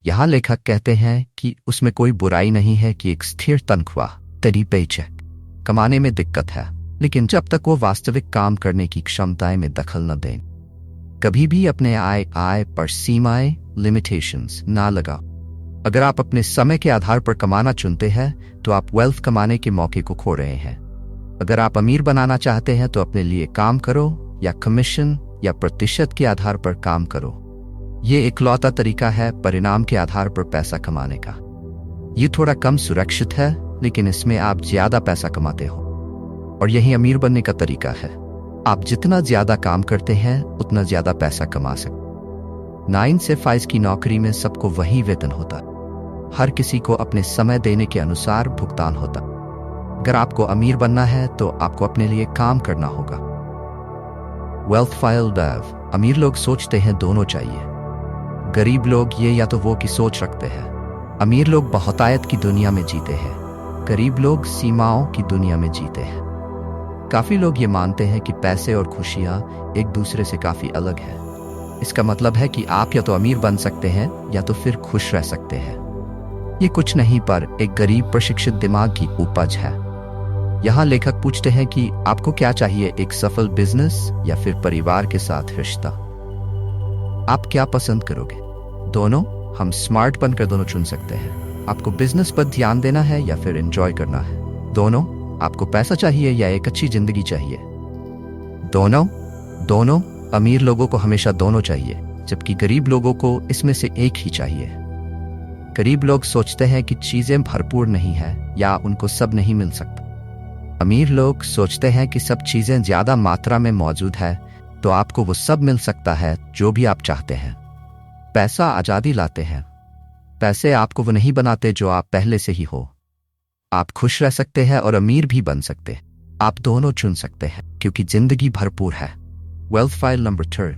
यहाँ लेखक कहते हैं कि उसमें कोई बुराई नहीं है कि एक स्थिर तनख्वाह तेरी पेचेक कमाने में दिक्कत है, लेकिन जब तक वो वास्तविक काम करने की क्षमताएं में दखल न दें। कभी भी अपने आय पर सीमाएं लिमिटेशंस ना लगाओ। अगर आप अपने समय के आधार पर कमाना चुनते हैं तो आप वेल्थ कमाने के मौके को खो रहे हैं। अगर आप अमीर बनाना चाहते हैं तो अपने लिए काम करो या कमीशन या प्रतिशत के आधार पर काम करो। ये इकलौता तरीका है परिणाम के आधार पर पैसा कमाने का। ये थोड़ा कम सुरक्षित है, लेकिन इसमें आप ज्यादा पैसा कमाते हो और यही अमीर बनने का तरीका है। आप जितना ज्यादा काम करते हैं उतना ज्यादा पैसा कमा सकते। 9 से 5 की नौकरी में सबको वही वेतन होता, हर किसी को अपने समय देने के अनुसार भुगतान होता। अगर आपको अमीर बनना है तो आपको अपने लिए काम करना होगा। वेल्थ फाइल डेव। अमीर लोग सोचते हैं दोनों चाहिए, गरीब लोग ये या तो वो की सोच रखते हैं। अमीर लोग बहुतायत की दुनिया में जीते हैं, गरीब लोग सीमाओं की दुनिया में जीते हैं। काफी लोग ये मानते हैं कि पैसे और खुशियां एक दूसरे से काफी अलग हैं। इसका मतलब है कि आप या तो अमीर बन सकते हैं या तो फिर खुश रह सकते हैं। ये कुछ नहीं पर एक गरीब प्रशिक्षित दिमाग की उपज है। यहाँ लेखक पूछते हैं कि आपको क्या चाहिए, एक सफल बिजनेस या फिर परिवार के साथ रिश्ता? आप क्या पसंद करोगे? दोनों। हम स्मार्ट बनकर दोनों चुन सकते हैं। आपको बिजनेस पर ध्यान देना है या फिर एंजॉय करना है? दोनों। आपको पैसा चाहिए या एक अच्छी जिंदगी चाहिए? दोनों। अमीर लोगों को हमेशा दोनों चाहिए, जबकि गरीब लोगों को इसमें से एक ही चाहिए। गरीब लोग सोचते हैं कि चीजें भरपूर नहीं है या उनको सब नहीं मिल सकता। अमीर लोग सोचते हैं कि सब चीजें ज्यादा मात्रा में मौजूद है, तो आपको वो सब मिल सकता है जो भी आप चाहते हैं। पैसा आजादी लाते हैं, पैसे आपको वो नहीं बनाते जो आप पहले से ही हो। आप खुश रह सकते हैं और अमीर भी बन सकते हैं। आप दोनों चुन सकते हैं क्योंकि जिंदगी भरपूर है। Wealth file number 3।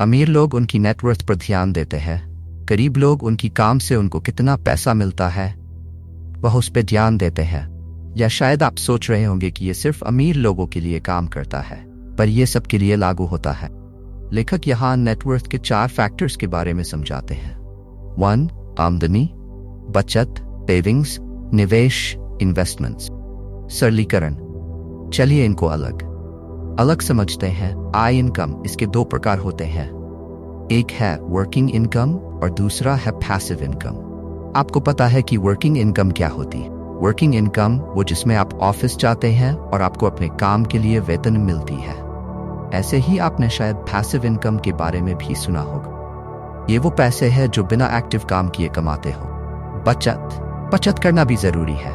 अमीर लोग उनकी नेटवर्थ पर ध्यान देते हैं, गरीब लोग उनकी काम से उनको कितना पैसा मिलता है वह उस पर ध्यान देते हैं। या शायद आप सोच रहे होंगे कि ये सिर्फ अमीर लोगों के लिए काम करता है, पर यह सबके लिए लागू होता है। लेखक यहाँ नेटवर्थ के 4 फैक्टर्स के बारे में समझाते हैं। 1. आमदनी, बचत, सेविंग्स, निवेश, इन्वेस्टमेंट्स। सरलीकरण। चलिए इनको अलग समझते हैं। आय इनकम, इसके 2 प्रकार होते हैं, एक है वर्किंग इनकम और दूसरा है पैसिव इनकम। आपको पता है कि वर्किंग इनकम क्या होती है? वर्किंग इनकम वो जिसमें आप ऑफिस जाते हैं और आपको अपने काम के लिए वेतन मिलती है। ऐसे ही आपने शायद पैसिव इनकम के बारे में भी सुना होगा। ये वो पैसे हैं जो बिना एक्टिव काम किए कमाते हो। बचत करना भी जरूरी है।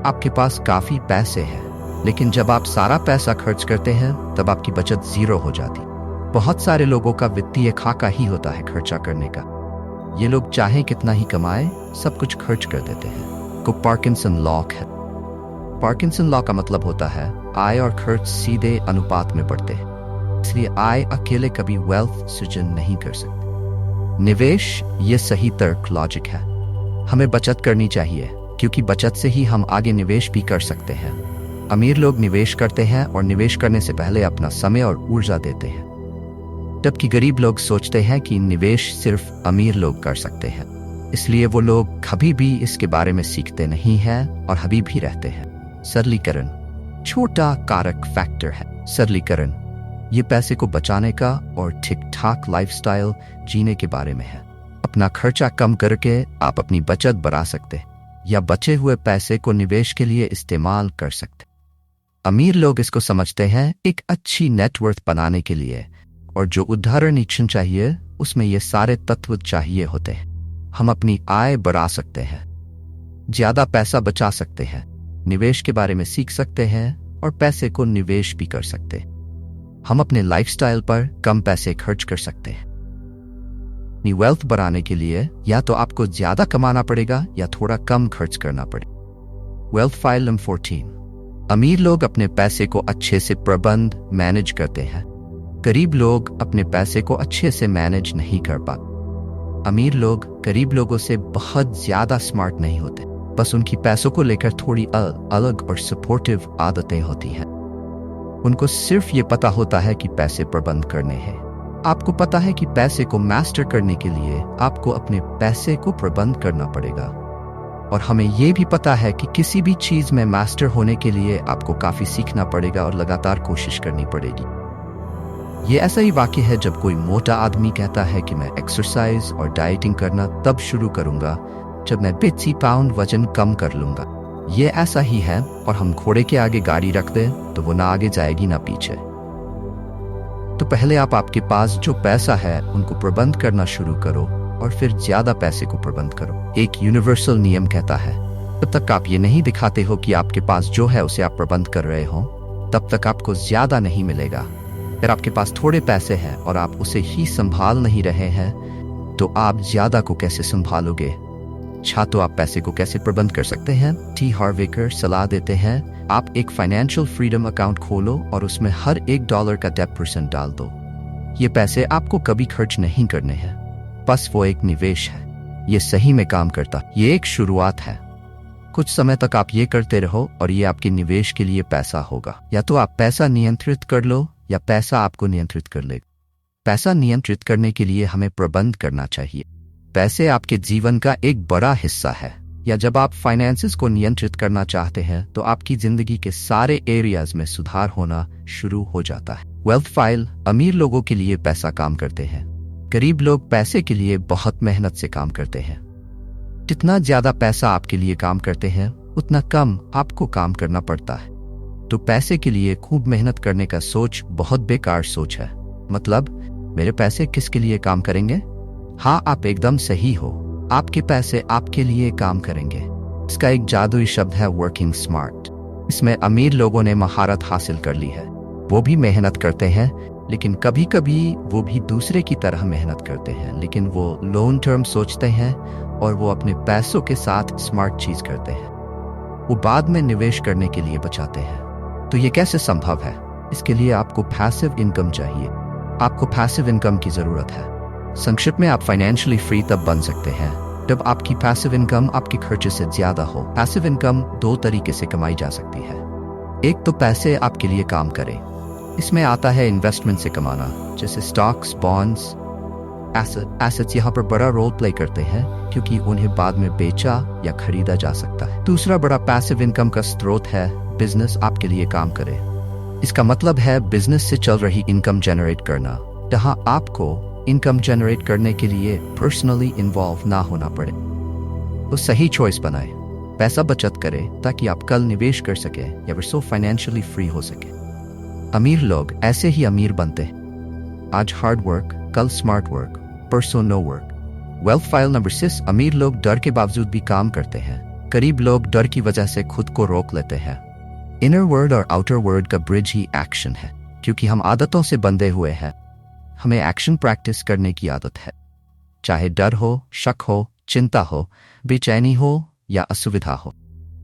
आपके पास काफी पैसे हैं, लेकिन जब आप सारा पैसा खर्च करते हैं तब आपकी बचत जीरो हो जाती। बहुत सारे लोगों का वित्तीय खाका ही होता है खर्चा करने का। ये लोग चाहे कितना ही कमाए सब कुछ खर्च कर देते हैं। को पार्किंसन लॉ है। पार्किंसन लॉ का मतलब होता है आय और खर्च सीधे अनुपात में बढ़ते हैं, इसलिए आय अकेले कभी वेल्थ सृजन नहीं कर सकते। निवेश ये सही तर्क लॉजिक है। हमें बचत करनी चाहिए क्योंकि बचत से ही हम आगे निवेश भी कर सकते हैं। अमीर लोग निवेश करते हैं और निवेश करने से पहले अपना समय और ऊर्जा देते हैं, जबकि गरीब लोग सोचते हैं कि निवेश सिर्फ अमीर लोग कर सकते हैं, इसलिए वो लोग कभी भी इसके बारे में सीखते नहीं हैं और अभी भी रहते हैं। सरलीकरण छोटा कारक फैक्टर है। सरलीकरण ये पैसे को बचाने का और ठीक ठाक लाइफस्टाइल जीने के बारे में है। अपना खर्चा कम करके आप अपनी बचत बढ़ा सकते हैं या बचे हुए पैसे को निवेश के लिए इस्तेमाल कर सकते। अमीर लोग इसको समझते हैं एक अच्छी नेटवर्थ बनाने के लिए, और जो उदाहरण चाहिए उसमें ये सारे तत्व चाहिए होते हैं। हम अपनी आय बढ़ा सकते हैं, ज्यादा पैसा बचा सकते हैं, निवेश के बारे में सीख सकते हैं और पैसे को निवेश भी कर सकते हैं। हम अपने लाइफस्टाइल पर कम पैसे खर्च कर सकते हैं। अपनी वेल्थ बढ़ाने के लिए या तो आपको ज्यादा कमाना पड़ेगा या थोड़ा कम खर्च करना पड़ेगा। Wealth file number 14। अमीर लोग अपने पैसे को अच्छे से प्रबंध मैनेज करते हैं। गरीब लोग अपने पैसे को अच्छे से मैनेज नहीं कर पाते। अमीर लोग गरीब लोगों से बहुत ज्यादा स्मार्ट नहीं होते, बस उनकी पैसों को लेकर थोड़ी अलग और सपोर्टिव आदतें होती हैं। उनको सिर्फ ये पता होता है कि पैसे प्रबंध करने हैं। आपको पता है कि पैसे को मास्टर करने के लिए आपको अपने पैसे को प्रबंध करना पड़ेगा, और हमें ये भी पता है कि किसी भी चीज में मास्टर होने के लिए आपको काफी सीखना पड़ेगा और लगातार कोशिश करनी पड़ेगी। ये ऐसा ही वाक्य है जब कोई मोटा आदमी कहता है कि मैं एक्सरसाइज और डाइटिंग करना तब शुरू करूंगा जब मैं 50 पाउंड वजन कम कर लूंगा। ये ऐसा ही है, और हम घोड़े के आगे गाड़ी रख दें तो वो ना आगे जाएगी ना पीछे। तो पहले आप आपके पास जो पैसा है उनको प्रबंध करना शुरू करो और फिर ज्यादा पैसे को प्रबंध करो। एक यूनिवर्सल नियम कहता है तब तक आप ये नहीं दिखाते हो कि आपके पास जो है उसे आप प्रबंध कर रहे हो तब तक आपको ज्यादा नहीं मिलेगा। अगर आपके पास थोड़े पैसे हैं और आप उसे ही संभाल नहीं रहे हैं तो आप ज्यादा को कैसे संभालोगे? तो आप पैसे को कैसे प्रबंध कर सकते हैं? टी हार्वेकर सलाह देते हैं आप एक फाइनेंशियल फ्रीडम अकाउंट खोलो और उसमें हर $1 का 10% डाल दो। ये पैसे आपको कभी खर्च नहीं करने हैं, बस वो एक निवेश है। ये सही में काम करता, ये एक शुरुआत है। कुछ समय तक आप ये करते रहो और ये आपके निवेश के लिए पैसा होगा। या तो आप पैसा नियंत्रित कर लो या पैसा आपको नियंत्रित कर लेगा। पैसा नियंत्रित करने के लिए हमें प्रबंध करना चाहिए। पैसे आपके जीवन का एक बड़ा हिस्सा है, या जब आप फाइनेंसेस को नियंत्रित करना चाहते हैं तो आपकी जिंदगी के सारे एरियाज में सुधार होना शुरू हो जाता है। वेल्थ फाइल अमीर लोगों के लिए पैसा काम करते हैं, गरीब लोग पैसे के लिए बहुत मेहनत से काम करते हैं। जितना ज्यादा पैसा आपके लिए काम करते हैं उतना कम आपको काम करना पड़ता है। तो पैसे के लिए खूब मेहनत करने का सोच बहुत बेकार सोच है। मतलब मेरे पैसे किसके लिए काम करेंगे? हाँ, आप एकदम सही हो, आपके पैसे आपके लिए काम करेंगे। इसका एक जादुई शब्द है वर्किंग स्मार्ट। इसमें अमीर लोगों ने महारत हासिल कर ली है। वो भी मेहनत करते हैं, लेकिन कभी कभी वो भी दूसरे की तरह मेहनत करते हैं, लेकिन वो लॉन्ग टर्म सोचते हैं और वो अपने पैसों के साथ स्मार्ट चीज करते हैं। वो बाद में निवेश करने के लिए बचाते हैं। तो ये कैसे संभव है? इसके लिए आपको पैसिव इनकम चाहिए। आपको पैसिव इनकम की जरूरत है। संक्षिप्त में आप फाइनेंशियली फ्री तब बन सकते हैं जब आपकी पैसिव इनकम आपके खर्चे से ज्यादा हो। पैसिव इनकम 2 तरीके से कमाई जा सकती है। एक तो पैसे आपके लिए काम करें। इसमें आता है इन्वेस्टमेंट से कमाना, जैसे स्टॉक्स, बॉन्ड्स, एसेट्स यहाँ पर बड़ा रोल प्ले करते हैं क्योंकि उन्हें बाद में बेचा या खरीदा जा सकता है। दूसरा बड़ा पैसिव इनकम का स्रोत है बिजनेस आपके लिए काम करे। इसका मतलब है बिजनेस से चल रही इनकम जनरेट करना, जहां आपको इनकम जनरेट करने के लिए पर्सनली इन्वॉल्व ना होना पड़े। तो सही चॉइस बनाए, पैसा बचत करें ताकि आप कल निवेश कर सके या फिर फाइनेंशियली फ्री हो सके। अमीर लोग ऐसे ही अमीर बनते हैं। आज हार्ड वर्क, कल स्मार्ट वर्क, परसों no work. Wealth file number 6 अमीर लोग डर के बावजूद भी काम करते हैं। गरीब लोग डर की वजह से खुद को रोक लेते हैं। इनर वर्ल्ड और आउटर वर्ल्ड का ब्रिज ही एक्शन है। क्योंकि हम आदतों से बंधे हुए हैं, हमें एक्शन प्रैक्टिस करने की आदत है। चाहे डर हो, शक हो, चिंता हो, बेचैनी हो या असुविधा हो।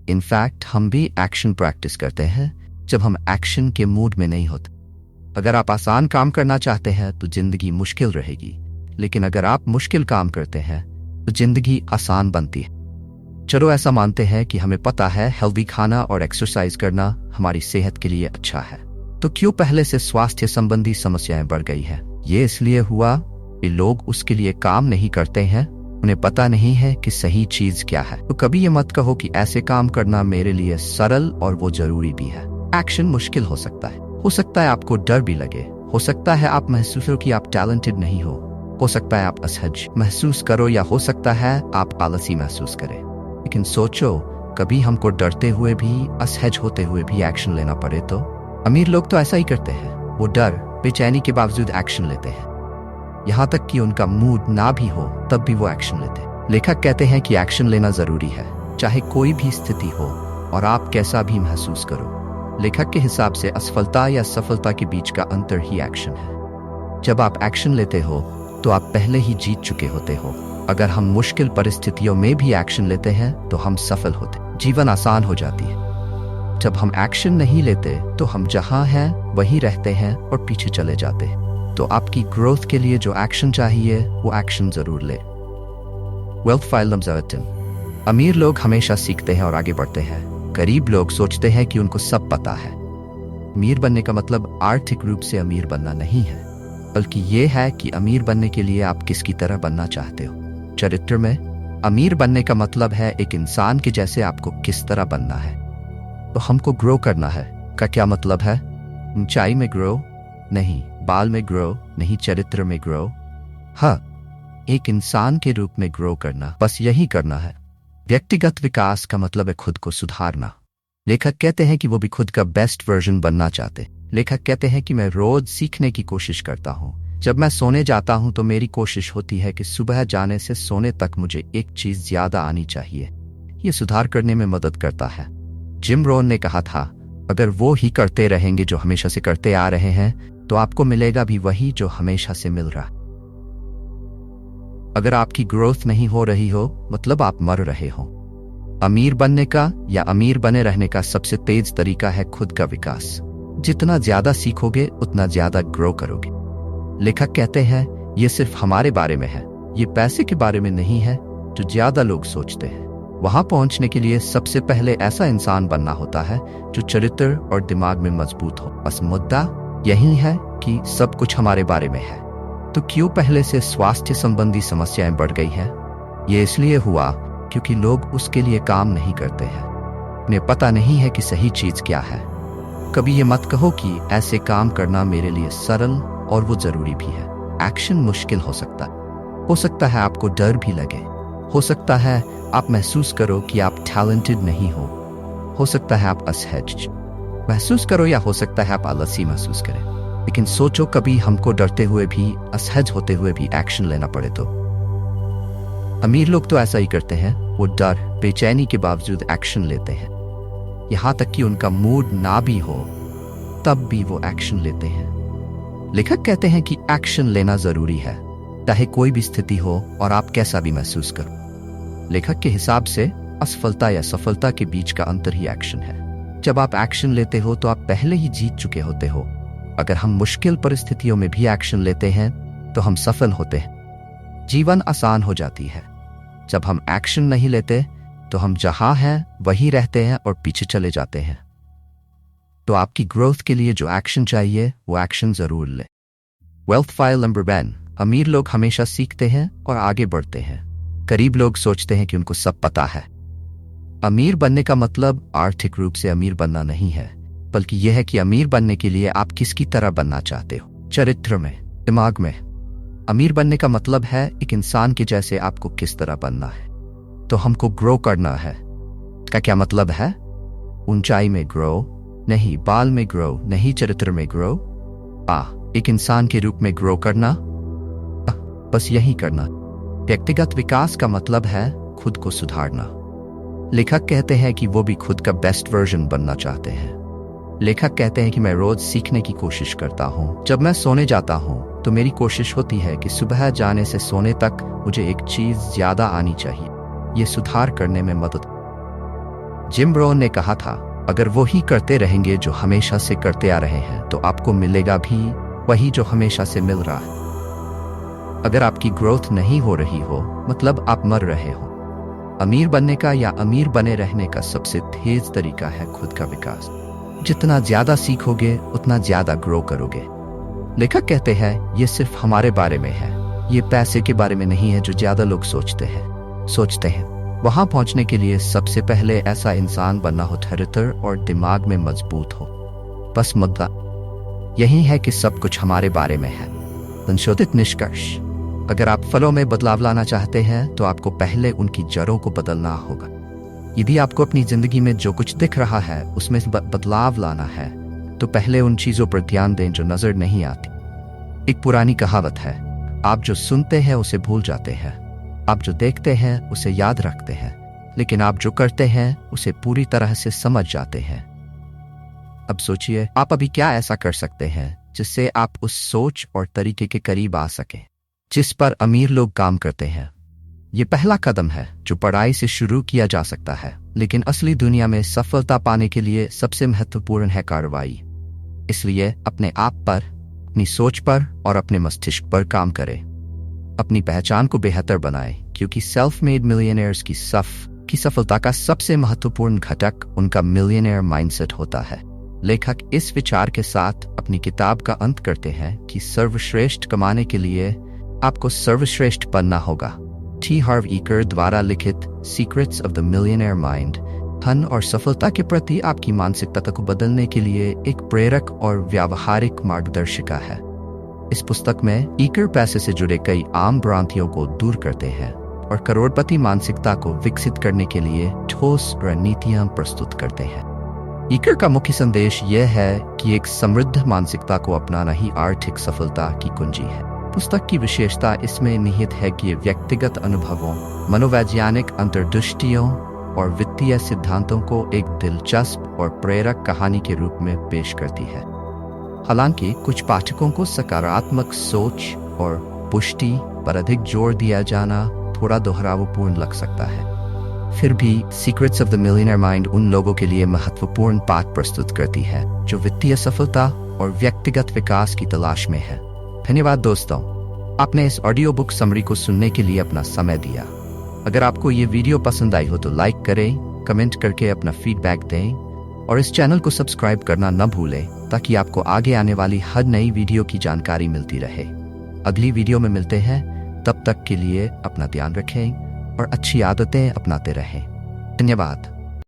इनफैक्ट हम भी एक्शन प्रैक्टिस करते हैं जब हम एक्शन के मूड में नहीं होते। अगर आप आसान काम करना चाहते हैं तो जिंदगी मुश्किल रहेगी, लेकिन अगर आप मुश्किल काम करते हैं तो जिंदगी आसान बनती है। चलो ऐसा मानते हैं कि हमें पता है हेल्दी खाना और एक्सरसाइज करना हमारी सेहत के लिए अच्छा है, तो क्यों पहले से स्वास्थ्य संबंधी समस्याएं बढ़ गई है? ये इसलिए हुआ कि लोग उसके लिए काम नहीं करते हैं, उन्हें पता नहीं है कि सही चीज क्या है। तो कभी ये मत कहो कि ऐसे काम करना मेरे लिए सरल और वो जरूरी भी है। एक्शन मुश्किल हो सकता है आपको डर भी लगे, हो सकता है आप महसूस हो कि आप टैलेंटेड नहीं हो सकता है आप असहज महसूस करो, या हो सकता है आप आलसी महसूस करें। लेकिन सोचो, कभी हमको डरते हुए भी, असहज होते हुए भी एक्शन लेना पड़े तो? अमीर लोग तो ऐसा ही करते हैं, वो डर, बेचैनी के बावजूद एक्शन लेते हैं। यहाँ तक कि उनका मूड ना भी हो तब भी वो एक्शन लेते हैं। लेखक कहते हैं कि एक्शन लेना जरूरी है, चाहे कोई भी स्थिति हो और आप कैसा भी महसूस करो। लेखक के हिसाब से असफलता या सफलता के बीच का अंतर ही एक्शन है। जब आप एक्शन लेते हो तो आप पहले ही जीत चुके होते हो। अगर हम मुश्किल परिस्थितियों में भी एक्शन लेते हैं तो हम सफल होते, जीवन आसान हो जाती है। जब हम एक्शन नहीं लेते तो हम जहां हैं वहीं रहते हैं और पीछे चले जाते हैं। तो आपकी ग्रोथ के लिए जो एक्शन चाहिए वो एक्शन जरूर ले। वेल्थ फाइल अमीर लोग हमेशा सीखते हैं और आगे बढ़ते हैं। गरीब लोग सोचते हैं कि उनको सब पता है। अमीर बनने का मतलब आर्थिक रूप से अमीर बनना नहीं है, बल्कि ये है कि अमीर बनने के लिए आप किसकी तरह बनना चाहते हो। चरित्र में अमीर बनने का मतलब है एक इंसान के जैसे आपको किस तरह बनना है। तो हमको ग्रो करना है का क्या मतलब है? ऊंचाई में ग्रो नहीं, बाल में ग्रो नहीं, चरित्र में ग्रो। हाँ, एक इंसान के रूप में ग्रो करना, बस यही करना है। व्यक्तिगत विकास का मतलब है खुद को सुधारना। लेखक कहते हैं कि वो भी खुद का बेस्ट वर्जन बनना चाहते। लेखक कहते हैं कि मैं रोज सीखने की कोशिश करता हूँ। जब मैं सोने जाता हूँ तो मेरी कोशिश होती है कि सुबह जाने से सोने तक मुझे एक चीज ज्यादा आनी चाहिए। ये सुधार करने में मदद करता है। जिम रोन ने कहा था, अगर वो ही करते रहेंगे जो हमेशा से करते आ रहे हैं तो आपको मिलेगा भी वही जो हमेशा से मिल रहा। अगर आपकी ग्रोथ नहीं हो रही हो मतलब आप मर रहे हो। अमीर बनने का या अमीर बने रहने का सबसे तेज तरीका है खुद का विकास। जितना ज्यादा सीखोगे उतना ज्यादा ग्रो करोगे। लेखक कहते हैं ये सिर्फ हमारे बारे में है, ये पैसे के बारे में नहीं है जो ज्यादा लोग सोचते हैं। वहां पहुंचने के लिए सबसे पहले ऐसा इंसान बनना होता है जो चरित्र और दिमाग में मजबूत हो। बस मुद्दा यही है कि सब कुछ हमारे बारे में है। तो क्यों पहले से स्वास्थ्य संबंधी समस्याएं बढ़ गई हैं? ये इसलिए हुआ क्योंकि लोग उसके लिए काम नहीं करते हैं। उन्हें पता नहीं है कि सही चीज क्या है। कभी ये मत कहो कि ऐसे काम करना मेरे लिए सरल और वो जरूरी भी है। एक्शन मुश्किल हो सकता है आपको डर भी लगे, हो सकता है आप महसूस करो कि आप टैलेंटेड नहीं हो सकता है आप असहज महसूस करो, या हो सकता है आप आलसी महसूस करें। लेकिन सोचो, कभी हमको डरते हुए भी, असहज होते हुए भी एक्शन लेना पड़े तो? अमीर लोग तो ऐसा ही करते हैं, वो डर, बेचैनी के बावजूद एक्शन लेते हैं। यहां तक कि उनका मूड ना भी हो तब भी वो एक्शन लेते हैं। लेखक कहते हैं कि एक्शन लेना जरूरी है, चाहे कोई भी स्थिति हो और आप कैसा भी महसूस करो। लेखक के हिसाब से असफलता या सफलता के बीच का अंतर ही एक्शन है। जब आप एक्शन लेते हो तो आप पहले ही जीत चुके होते हो। अगर हम मुश्किल परिस्थितियों में भी एक्शन लेते हैं तो हम सफल होते हैं, जीवन आसान हो जाती है। जब हम एक्शन नहीं लेते तो हम जहां हैं वहीं रहते हैं और पीछे चले जाते हैं। तो आपकी ग्रोथ के लिए जो एक्शन चाहिए वो एक्शन जरूर ले। Wealth file number 1। अमीर लोग हमेशा सीखते हैं और आगे बढ़ते हैं। गरीब लोग सोचते हैं कि उनको सब पता है। अमीर बनने का मतलब आर्थिक रूप से अमीर बनना नहीं है, बल्कि यह है कि अमीर बनने के लिए आप किसकी तरह बनना चाहते हो। चरित्र में, दिमाग में। अमीर बनने का मतलब है एक इंसान के जैसे आपको किस तरह बनना है। तो हमको ग्रो करना है का क्या मतलब है? ऊंचाई में ग्रो नहीं, बाल में ग्रो नहीं, चरित्र में ग्रो। एक इंसान के रूप में ग्रो करना, बस यही करना। व्यक्तिगत विकास का मतलब है खुद को सुधारना। लेखक कहते हैं कि वो भी खुद का बेस्ट वर्जन बनना चाहते हैं। लेखक कहते हैं कि मैं रोज सीखने की कोशिश करता हूँ। जब मैं सोने जाता हूँ तो मेरी कोशिश होती है कि सुबह जाने से सोने तक मुझे एक चीज ज्यादा आनी चाहिए। ये सुधार करने में मदद। जिम रोहन ने कहा था, अगर वो ही करते रहेंगे जो हमेशा से करते आ रहे हैं तो आपको मिलेगा भी वही जो हमेशा से मिल रहा है। अगर आपकी ग्रोथ नहीं हो रही हो मतलब आप मर रहे हो। अमीर बनने का या अमीर बने रहने का सबसे तेज तरीका है खुद का विकास। जितना ज्यादा सीखोगे उतना ज्यादा ग्रो करोगे। लेखक कहते हैं ये सिर्फ हमारे बारे में है, ये पैसे के बारे में नहीं है जो ज्यादा लोग सोचते हैं। वहां पहुंचने के लिए सबसे पहले ऐसा इंसान बनना हो चरित्र और दिमाग में मजबूत हो। बस मुद्दा यही है कि सब कुछ हमारे बारे में है। संशोधित निष्कर्ष, अगर आप फलों में बदलाव लाना चाहते हैं तो आपको पहले उनकी जड़ों को बदलना होगा। यदि आपको अपनी जिंदगी में जो कुछ दिख रहा है उसमें बदलाव लाना है तो पहले उन चीजों पर ध्यान दें जो नजर नहीं आती। एक पुरानी कहावत है, आप जो सुनते हैं उसे भूल जाते हैं, आप जो देखते हैं उसे याद रखते हैं, लेकिन आप जो करते हैं उसे पूरी तरह से समझ जाते हैं। अब सोचिए, आप अभी क्या ऐसा कर सकते हैं जिससे आप उस सोच और तरीके के करीब आ सके जिस पर अमीर लोग काम करते हैं। ये पहला कदम है जो पढ़ाई से शुरू किया जा सकता है, लेकिन असली दुनिया में सफलता पाने के लिए सबसे महत्वपूर्ण है कार्रवाई। इसलिए अपने आप पर, अपनी सोच पर और अपने मस्तिष्क पर काम करें। अपनी पहचान को बेहतर बनाएं, क्योंकि सेल्फ मेड मिलियनेयर्स की सफलता का सबसे महत्वपूर्ण घटक उनका मिलियनेयर माइंडसेट होता है। लेखक इस विचार के साथ अपनी किताब का अंत करते हैं कि सर्वश्रेष्ठ कमाने के लिए आपको सर्वश्रेष्ठ बनना होगा। टी हार्व ईकर द्वारा लिखित secrets of the millionaire mind धन और सफलता के प्रति आपकी मानसिकता को बदलने के लिए एक प्रेरक और व्यावहारिक मार्गदर्शिका है। इस पुस्तक में ईकर पैसे से जुड़े कई आम भ्रांतियों को दूर करते हैं और करोड़पति मानसिकता को विकसित करने के लिए ठोस रणनीतियां प्रस्तुत करते हैं। ईकर का मुख्य संदेश यह है कि एक समृद्ध मानसिकता को अपनाना ही आर्थिक सफलता की कुंजी है। पुस्तक की विशेषता इसमें निहित है कि व्यक्तिगत अनुभवों, मनोवैज्ञानिक अंतर्दृष्टियों और वित्तीय सिद्धांतों को एक दिलचस्प और प्रेरक कहानी के रूप में पेश करती है। हालांकि कुछ पाठकों को सकारात्मक सोच और पुष्टि पर अधिक जोर दिया जाना थोड़ा दोहरावपूर्ण लग सकता है, फिर भी secrets of the millionaire mind उन लोगों के लिए महत्वपूर्ण पाठ प्रस्तुत करती है जो वित्तीय सफलता और व्यक्तिगत विकास की तलाश में है। धन्यवाद दोस्तों, आपने इस ऑडियो बुक समरी को सुनने के लिए अपना समय दिया। अगर आपको ये वीडियो पसंद आई हो तो लाइक करें, कमेंट करके अपना फीडबैक दें और इस चैनल को सब्सक्राइब करना न भूलें ताकि आपको आगे आने वाली हर नई वीडियो की जानकारी मिलती रहे। अगली वीडियो में मिलते हैं, तब तक के लिए अपना ध्यान रखें और अच्छी आदतें अपनाते रहें। धन्यवाद।